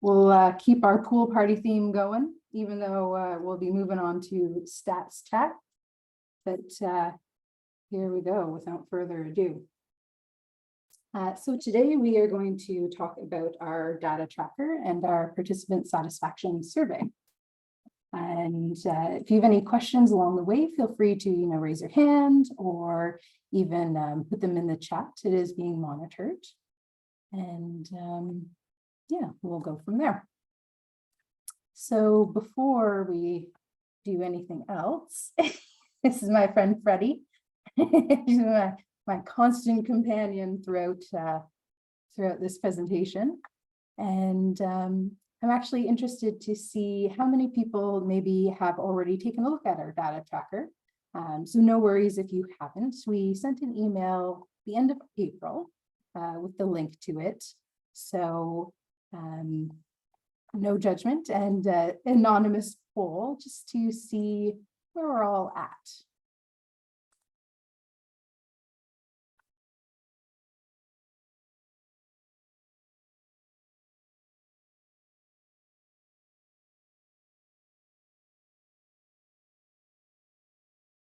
We'll keep our pool party theme going, even though we'll be moving on to stats chat. But here we go, without further ado. So today we are going to talk about our data tracker and our participant satisfaction survey. And if you have any questions along the way, feel free to raise your hand or even put them in the chat. It is being monitored. And yeah, we'll go from there. So before we do anything else, this is my friend Freddie. She's my constant companion throughout this presentation. And I'm actually interested to see how many people maybe have already taken a look at our data tracker. So no worries if you haven't. We sent an email the end of April with the link to it. So no judgment and anonymous poll just to see where we're all at.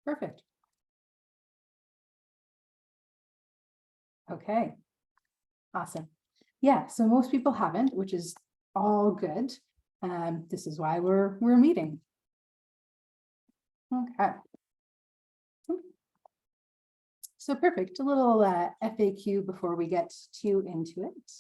Perfect. Okay, awesome. Yeah, so most people haven't, which is all good. This is why we're meeting. Okay. So perfect, a little FAQ before we get too into it.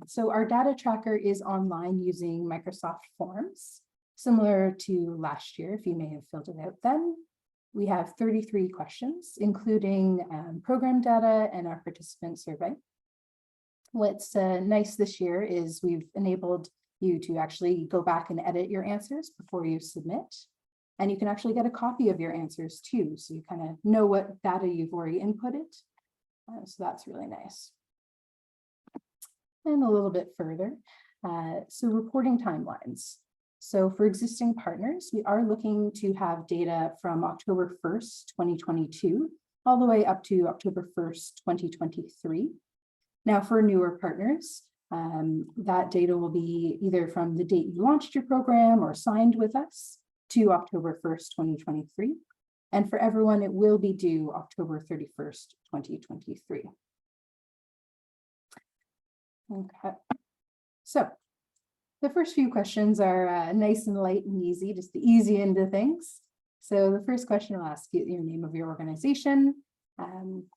So our data tracker is online using Microsoft Forms, similar to last year, if you may have filled it out then. We have 33 questions, including program data and our participant survey. What's nice this year is we've enabled you to actually go back and edit your answers before you submit. And you can actually get a copy of your answers too, so you kind of know what data you've already inputted. So that's really nice. And a little bit further, so reporting timelines. So for existing partners, we are looking to have data from October 1st, 2022, all the way up to October 1st, 2023. Now for newer partners, that data will be either from the date you launched your program or signed with us to October 1st, 2023. And for everyone, it will be due October 31st, 2023. Okay, so the first few questions are nice and light and easy, just the easy end of things. So the first question will ask you your name of your organization.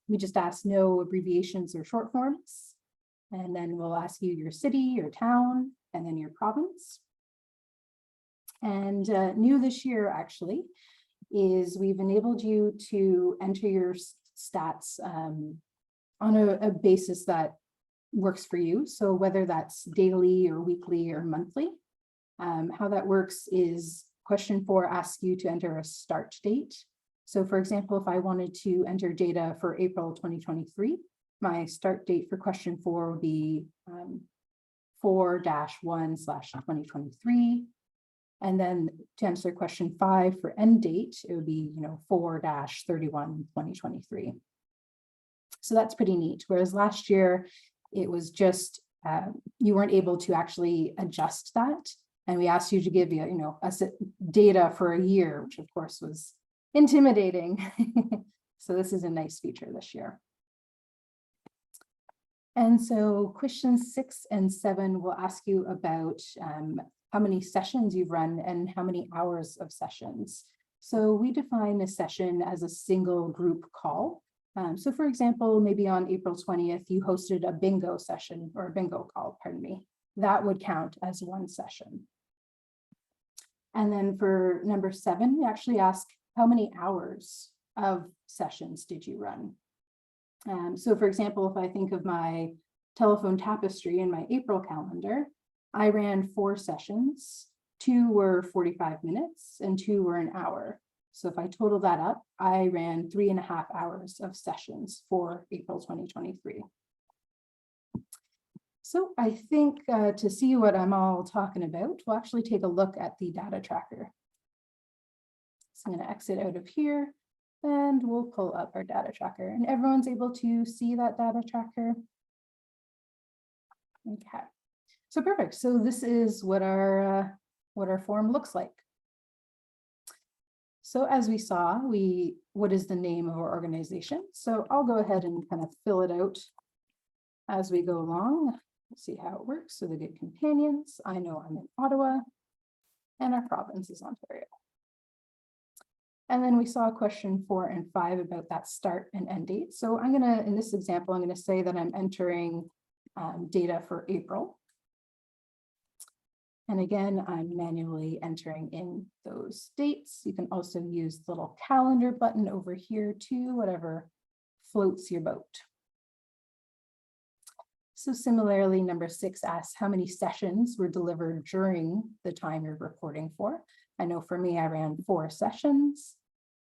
We just ask no abbreviations or short forms. And then we'll ask you your city, your town, and then your province. And new this year, actually, is we've enabled you to enter your stats on a basis that works for you. So whether that's daily or weekly or monthly, how that works is question 4 asks you to enter a start date. So for example, if I wanted to enter data for April 2023, my start date for question 4 would be 4-1/2023. And then to answer question 5 for end date, it would be 4-31/2023. So that's pretty neat. Whereas last year, it was just, you weren't able to actually adjust that. And we asked you to give us data for a year, which of course was intimidating. So this is a nice feature this year. And so questions 6 and 7 will ask you about how many sessions you've run and how many hours of sessions. So we define a session as a single group call. So for example, maybe on April 20th, you hosted a bingo session or a bingo call, pardon me. That would count as one session. And then for number 7, we actually ask how many hours of sessions did you run? So for example, if I think of my telephone tapestry in my April calendar, I ran 4 sessions, 2 were 45 minutes and 2 were an hour. So if I total that up, I ran 3.5 hours of sessions for April 2023. So I think to see what I'm all talking about, we'll actually take a look at the data tracker. So I'm going to exit out of here and we'll pull up our data tracker, and everyone's able to see that data tracker. Okay, so perfect. So this is what our form looks like. So as we saw, what is the name of our organization? So I'll go ahead and kind of fill it out as we go along. Let's see how it works. So the Good Companions, I know I'm in Ottawa, and our province is Ontario. And then we saw question 4 and 5 about that start and end date. So I'm gonna, in this example, I'm gonna say that I'm entering data for April. And again, I'm manually entering in those dates. You can also use the little calendar button over here too, whatever floats your boat. So similarly, number 6 asks how many sessions were delivered during the time you're reporting for. I know for me, I ran 4 sessions.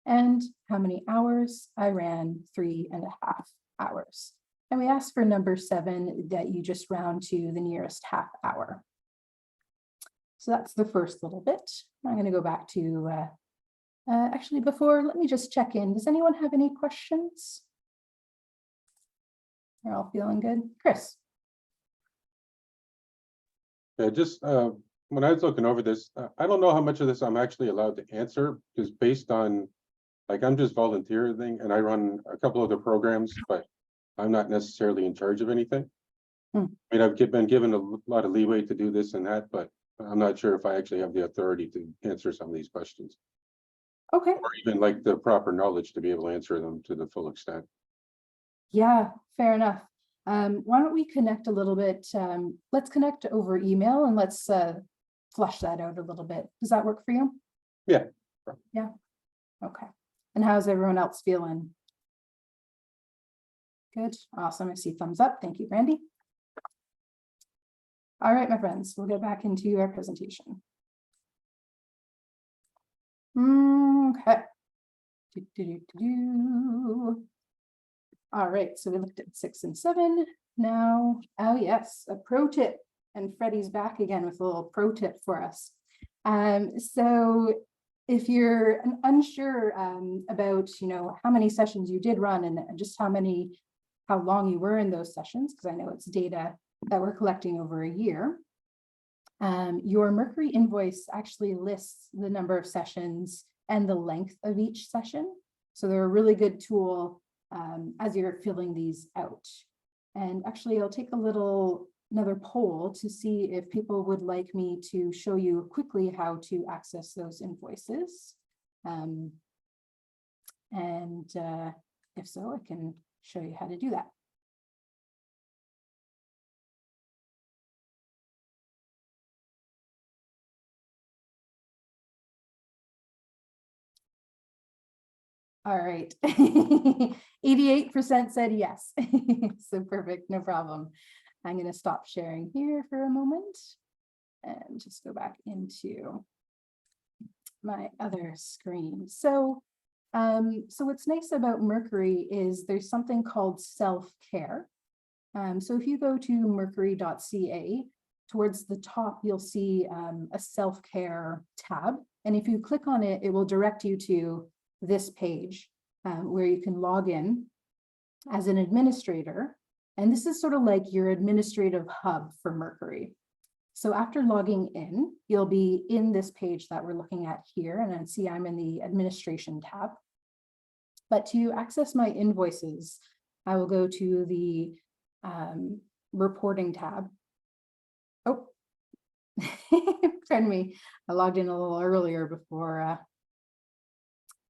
And how many hours? I ran 3.5 hours. And we asked for number 7 that you just round to the nearest half hour. So that's the first little bit. I'm going to go back to, actually before, let me just check in. Does anyone have any questions? You're all feeling good? Chris? Yeah, just when I was looking over this, I don't know how much of this I'm actually allowed to answer, because based on, like, I'm just volunteering and I run a couple of the programs, but I'm not necessarily in charge of anything. I mean, I've been given a lot of leeway to do this and that, but I'm not sure if I actually have the authority to answer some of these questions. Okay. Or even like the proper knowledge to be able to answer them to the full extent. Yeah, fair enough. Why don't we connect a little bit? Let's connect over email and let's flush that out a little bit. Does that work for you? Yeah. Yeah. Okay. And how's everyone else feeling? Good. Awesome. I see thumbs up. Thank you, Brandy. All right, my friends, we'll get back into our presentation. Okay. All right, so we looked at 6 and 7. Now, oh yes, a pro tip, and Freddie's back again with a little pro tip for us. So if you're unsure about, how many sessions you did run and just how long you were in those sessions, because I know it's data that we're collecting over a year, your Mercury invoice actually lists the number of sessions and the length of each session. So they're a really good tool as you're filling these out. And actually, I'll take another poll to see if people would like me to show you quickly how to access those invoices. If so, I can show you how to do that. All right, 88% said yes. So perfect, no problem. I'm going to stop sharing here for a moment and just go back into my other screen. So what's nice about Mercury is there's something called self-care. So if you go to mercury.ca, towards the top, you'll see a self-care tab. And if you click on it, it will direct you to this page where you can log in as an administrator. And this is sort of like your administrative hub for Mercury. So after logging in, you'll be in this page that we're looking at here. And then see I'm in the administration tab. But to access my invoices, I will go to the reporting tab. Oh, pardon me. I logged in a little earlier before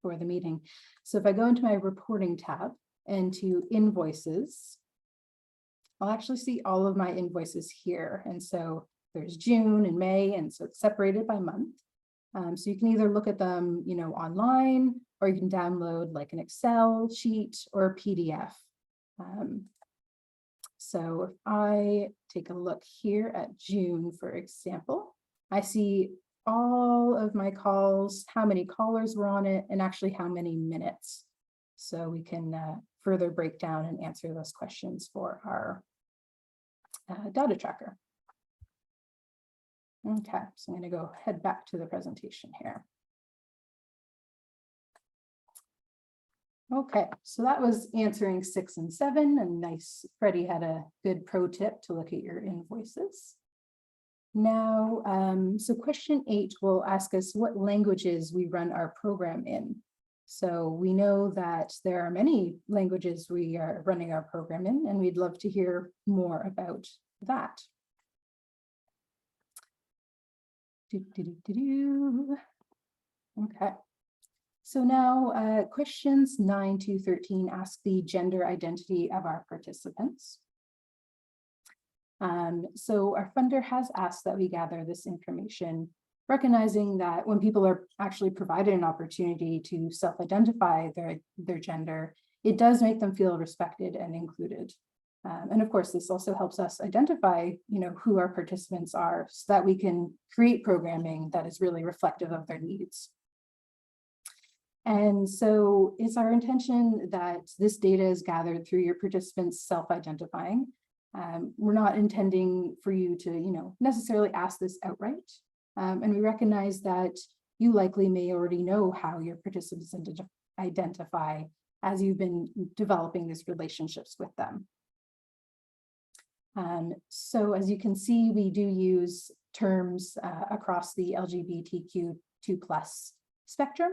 the meeting. So if I go into my reporting tab and to invoices, I'll actually see all of my invoices here. And so there's June and May, and so it's separated by month. So you can either look at them, online, or you can download like an Excel sheet or a PDF. So if I take a look here at June, for example, I see all of my calls, how many callers were on it, and actually how many minutes. So we can further break down and answer those questions for our data tracker. Okay, so I'm going to head back to the presentation here. Okay, so that was answering 6 and 7, and nice, Freddie had a good pro tip to look at your invoices. Now, so question 8 will ask us what languages we run our program in. So we know that there are many languages we are running our program in, and we'd love to hear more about that. Okay. So now questions 9 to 13 ask the gender identity of our participants. So our funder has asked that we gather this information, recognizing that when people are actually provided an opportunity to self-identify their gender, it does make them feel respected and included. And of course, this also helps us identify, who our participants are so that we can create programming that is really reflective of their needs. And so it's our intention that this data is gathered through your participants self-identifying. We're not intending for you to, necessarily ask this outright. And we recognize that you likely may already know how your participants identify as you've been developing these relationships with them. So as you can see, we do use terms across the LGBTQ2+ spectrum.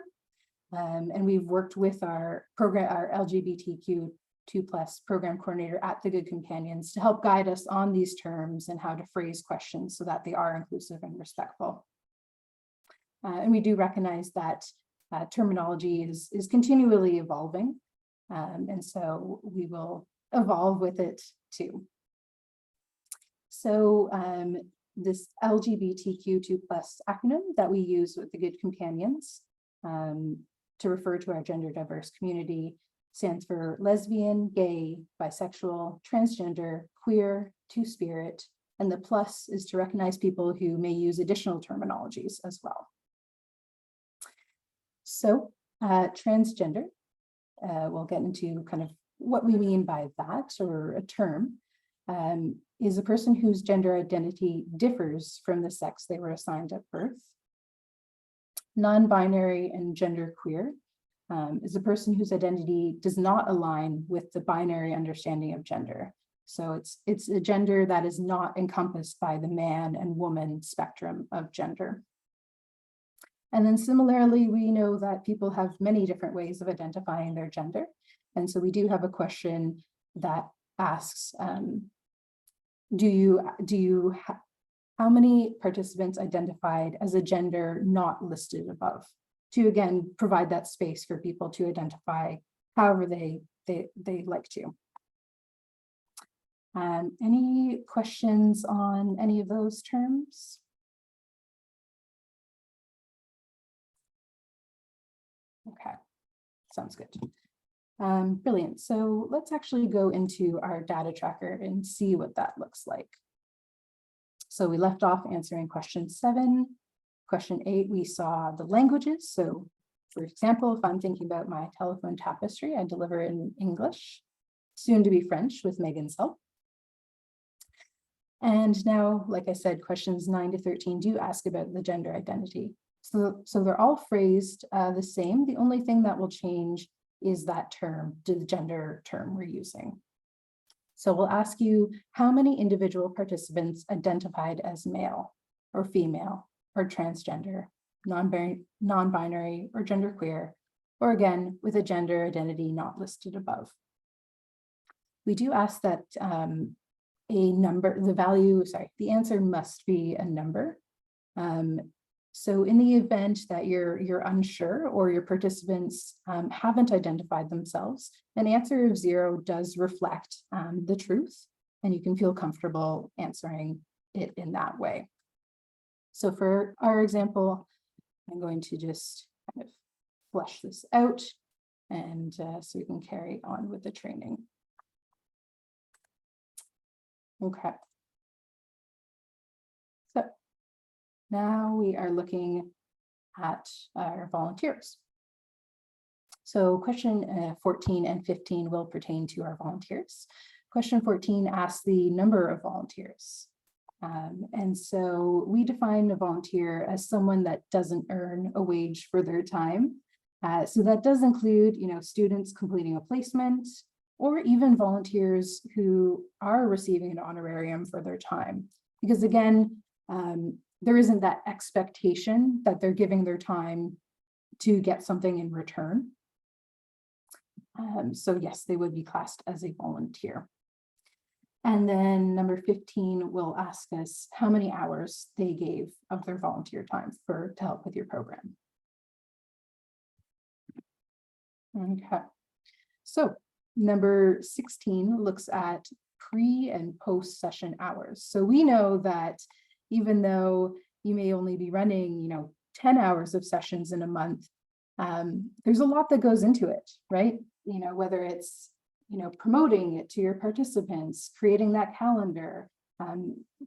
And we've worked with our LGBTQ2+ program coordinator at the Good Companions to help guide us on these terms and how to phrase questions so that they are inclusive and respectful. And we do recognize that terminology is continually evolving. And so we will evolve with it too. So this LGBTQ2+ acronym that we use with the Good Companions to refer to our gender diverse community stands for lesbian, gay, bisexual, transgender, queer, two-spirit, and the plus is to recognize people who may use additional terminologies as well. So transgender, we'll get into kind of what we mean by that, or a term, is a person whose gender identity differs from the sex they were assigned at birth. Non-binary and genderqueer is a person whose identity does not align with the binary understanding of gender. So it's a gender that is not encompassed by the man and woman spectrum of gender. And then similarly, we know that people have many different ways of identifying their gender. And so we do have a question that asks, how many participants identified as a gender not listed above? To again, provide that space for people to identify however they like to. Any questions on any of those terms? Okay, sounds good. Brilliant. So let's actually go into our data tracker and see what that looks like. So we left off answering question 7. Question 8, we saw the languages. So for example, if I'm thinking about my telephone tapestry, I deliver in English, soon to be French with Megan's help. And now, like I said, questions 9 to 13 do ask about the gender identity. So they're all phrased the same. The only thing that will change is that term, the gender term we're using. So we'll ask you how many individual participants identified as male or female or transgender, non-binary or genderqueer, or again, with a gender identity not listed above. We do ask that the answer must be a number. So in the event that you're unsure or your participants haven't identified themselves, an answer of 0 does reflect the truth, and you can feel comfortable answering it in that way. So for our example, I'm going to just kind of flesh this out, and so we can carry on with the training. Okay. So now we are looking at our volunteers. So question 14 and 15 will pertain to our volunteers. Question 14 asks the number of volunteers. And so we define a volunteer as someone that doesn't earn a wage for their time. So that does include, students completing a placement or even volunteers who are receiving an honorarium for their time. Because again, there isn't that expectation that they're giving their time to get something in return. So yes, they would be classed as a volunteer. And then number 15 will ask us how many hours they gave of their volunteer time to help with your program. Okay, so number 16 looks at pre and post session hours. So we know that even though you may only be running, 10 hours of sessions in a month, there's a lot that goes into it, right? Whether it's, promoting it to your participants, creating that calendar,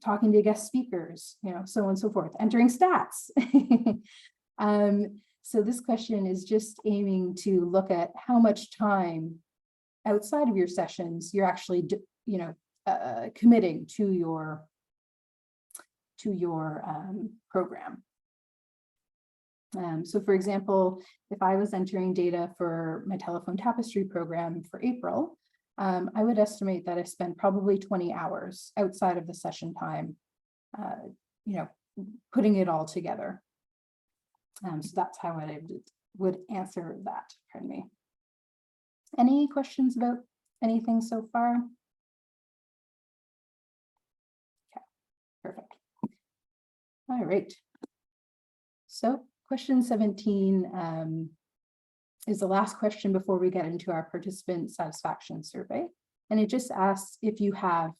talking to guest speakers, so on and so forth, entering stats. So this question is just aiming to look at how much time outside of your sessions you're actually, committing to your program. So for example, if I was entering data for my telephone tapestry program for April, I would estimate that I spent probably 20 hours outside of the session time, putting it all together. So that's how I would answer that. Pardon me. Any questions about anything so far? Okay, perfect. All right. So question 17 is the last question before we get into our participant satisfaction survey. And it just asks if you have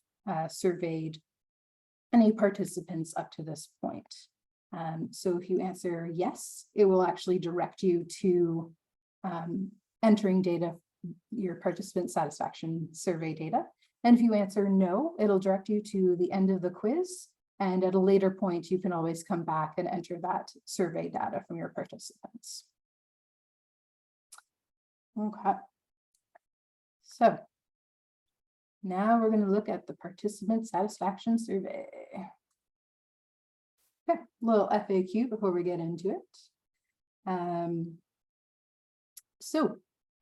surveyed any participants up to this point. So if you answer yes, it will actually direct you to entering data, your participant satisfaction survey data. And if you answer no, it'll direct you to the end of the quiz. And at a later point, you can always come back and enter that survey data from your participants. Okay. So now we're going to look at the participant satisfaction survey. Okay, little FAQ before we get into it.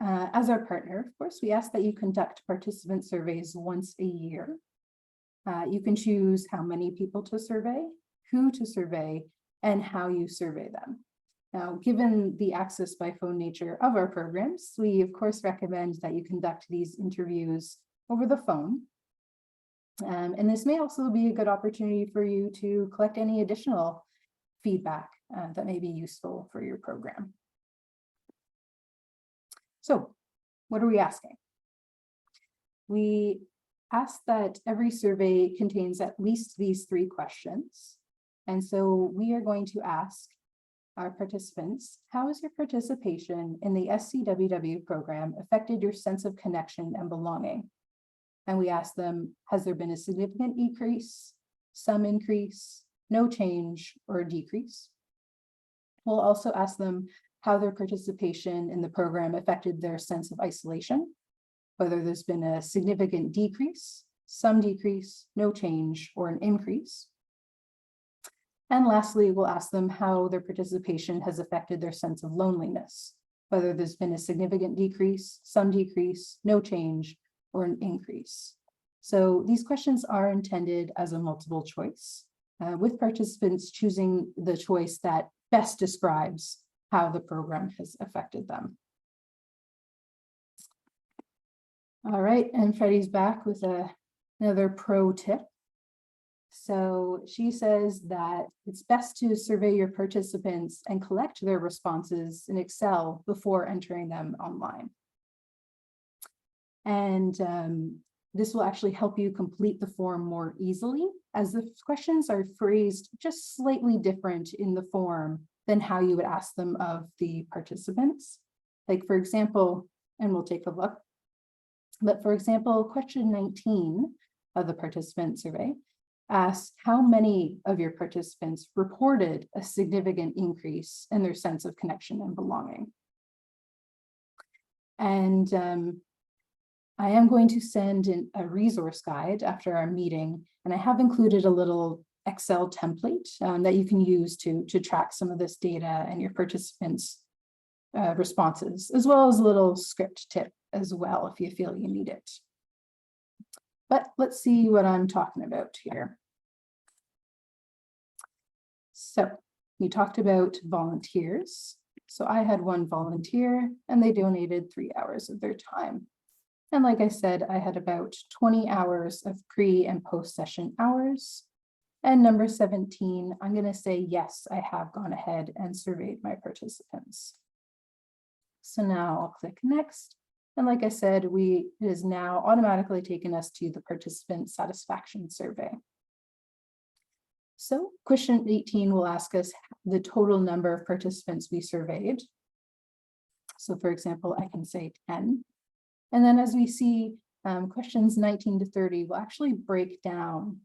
As our partner, of course, we ask that you conduct participant surveys once a year. You can choose how many people to survey, who to survey, and how you survey them. Now, given the access by phone nature of our programs, we of course recommend that you conduct these interviews over the phone. And this may also be a good opportunity for you to collect any additional feedback that may be useful for your program. So, what are we asking? We ask that every survey contains at least these 3 questions. And so we are going to ask our participants, how has your participation in the SCWW program affected your sense of connection and belonging? And we ask them, has there been a significant increase, some increase, no change, or a decrease? We'll also ask them how their participation in the program affected their sense of isolation, whether there's been a significant decrease, some decrease, no change, or an increase. And lastly, we'll ask them how their participation has affected their sense of loneliness, whether there's been a significant decrease, some decrease, no change, or an increase. So these questions are intended as a multiple choice, with participants choosing the choice that best describes how the program has affected them. All right, and Freddie's back with another pro tip. So she says that it's best to survey your participants and collect their responses in Excel before entering them online. And this will actually help you complete the form more easily, as the questions are phrased just slightly different in the form than how you would ask them of the participants. Like for example, and we'll take a look, but for example, question 19 of the participant survey asks how many of your participants reported a significant increase in their sense of connection and belonging. And I am going to send in a resource guide after our meeting, and I have included a little Excel template that you can use to track some of this data and your participants' responses, as well as a little script tip as well, if you feel you need it. But let's see what I'm talking about here. So we talked about volunteers. So I had one volunteer and they donated 3 hours of their time. And like I said, I had about 20 hours of pre and post session hours. And number 17, I'm going to say, yes, I have gone ahead and surveyed my participants. So now I'll click next. And like I said, it is now automatically taken us to the participant satisfaction survey. So question 18 will ask us the total number of participants we surveyed. So for example, I can say 10. And then as we see, questions 19 to 30 will actually break down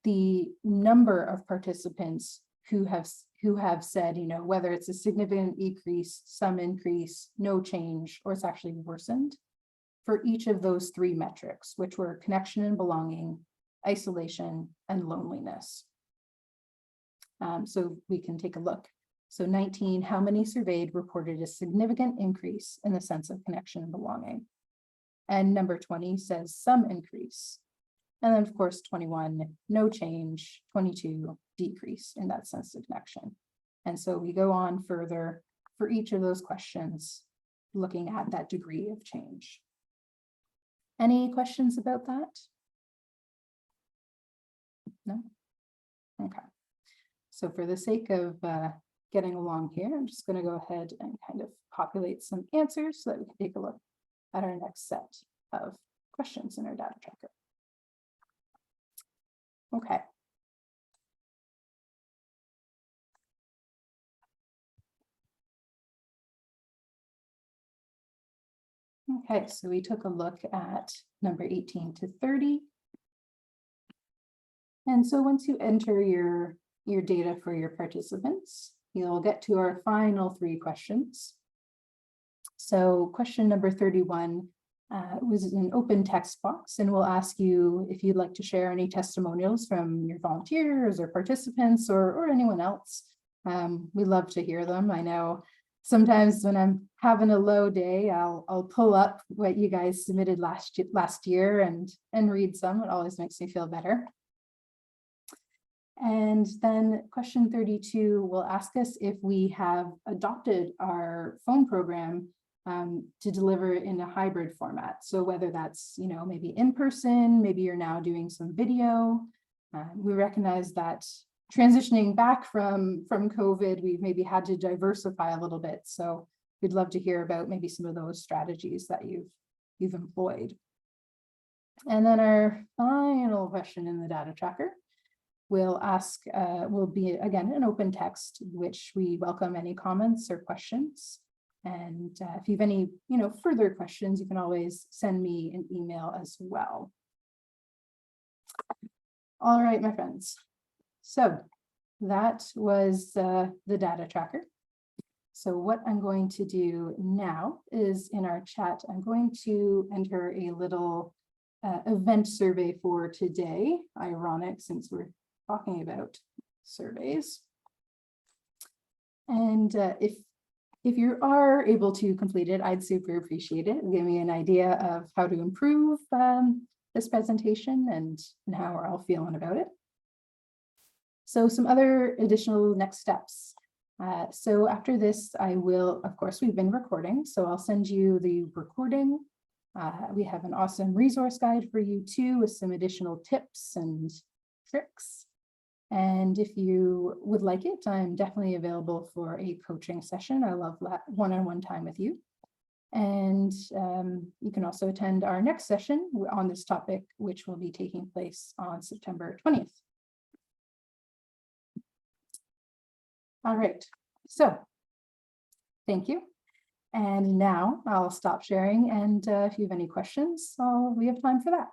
the number of participants who have said, whether it's a significant decrease, some increase, no change, or it's actually worsened for each of those 3 metrics, which were connection and belonging, isolation, and loneliness. So we can take a look. So 19, how many surveyed reported a significant increase in the sense of connection and belonging? And number 20 says some increase. And then of course, 21, no change, 22, decrease in that sense of connection. And so we go on further for each of those questions, looking at that degree of change. Any questions about that? No? Okay. So for the sake of getting along here, I'm just going to go ahead and kind of populate some answers so that we can take a look at our next set of questions in our data tracker. Okay. Okay, so we took a look at number 18 to 30. And so once you enter your data for your participants, you'll get to our final 3 questions. So question number 31 was an open text box, and we'll ask you if you'd like to share any testimonials from your volunteers or participants or anyone else. We love to hear them. I know sometimes when I'm having a low day, I'll pull up what you guys submitted last year and read some. It always makes me feel better. And then question 32 will ask us if we have adopted our phone program to deliver in a hybrid format. So whether that's, maybe in person, maybe you're now doing some video. We recognize that transitioning back from COVID, we've maybe had to diversify a little bit. So we'd love to hear about maybe some of those strategies that you've employed. And then our final question in the data tracker will be again an open text, which we welcome any comments or questions. And if you have any further questions, you can always send me an email as well. All right, my friends. So that was the data tracker. So what I'm going to do now is in our chat, I'm going to enter a little event survey for today. Ironic, since we're talking about surveys. And if you are able to complete it, I'd super appreciate it. Give me an idea of how to improve this presentation and how we're all feeling about it. So some other additional next steps. So after this, I will, of course, we've been recording, so I'll send you the recording. We have an awesome resource guide for you too, with some additional tips and tricks. And if you would like it, I'm definitely available for a coaching session. I love that one-on-one time with you. And you can also attend our next session on this topic, which will be taking place on September 20th. All right, so thank you. And now I'll stop sharing. And if you have any questions, we have time for that.